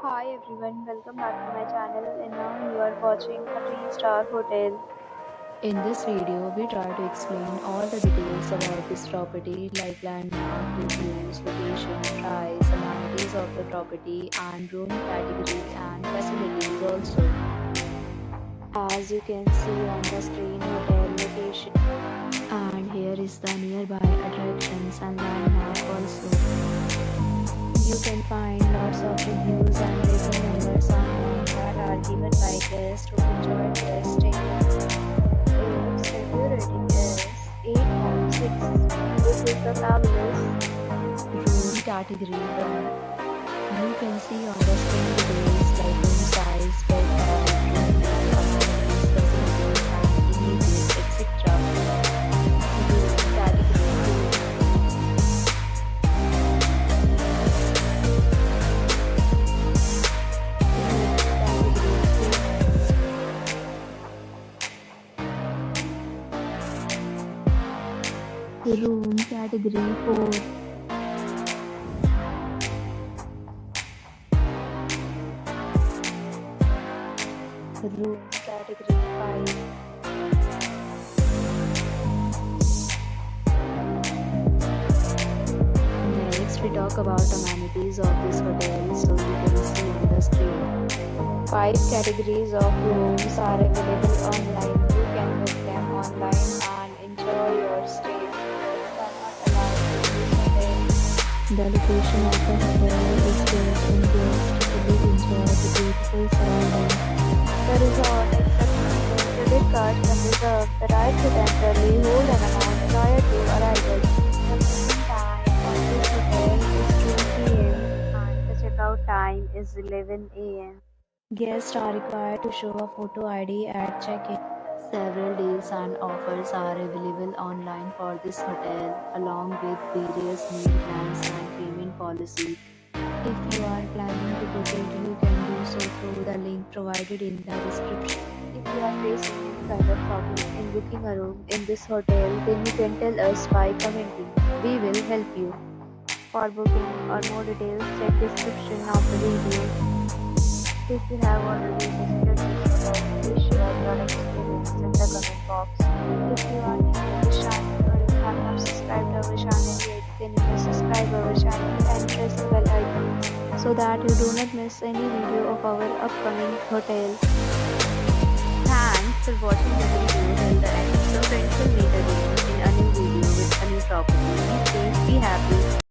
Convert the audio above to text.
Hi everyone, welcome back to my channel and now you are watching a 3-star hotel. In this video, we try to explain all the details about this property like landmark, reviews, location, price, amenities of the property and room category and facilities also. As you can see on the screen, hotel location. And here is the nearby attractions and landmark also. You can find lots of reviews and rating numbers online that are given by guests who enjoy their stay. Its review rating is 8.6. This is the fabulous room category 1. You can see on the screen details like room size, bed type, room name, amenities, facilities, and images, etc. Room category 2. Room category 4. Room category 5. Next, we talk about amenities of this hotel, so you can see on the screen. 5 categories of rooms are available online. You can book them online and enjoy your stay. Pets are not allowed in this hotel. The location of the hotel is great and guests fully enjoy the beautiful surroundings. The resort accepts credit cards and reserves the right to temporarily hold an amount prior to arrival. The check-in time of this hotel is 2 p.m. and the checkout time is 11 a.m. Guests are required to show a photo ID at check-in. Several deals and offers are available online for this hotel, along with various meal plans and payment policies. If you are planning to book it, you can do so through the link provided in the description. If you are facing any kind of problem in booking a room in this hotel, then you can tell us by commenting. We will help you. For booking or more details, check description of the video. If you have already visited this hotel, please share your experience in the comment box. If you are new to this channel or you have not subscribed our channel yet, then you can subscribe our channel and press the bell icon so that you do not miss any video of our upcoming hotel. Thanks for watching the video till the end. So friends will meet again in a new video with a new property. Be safe, be happy.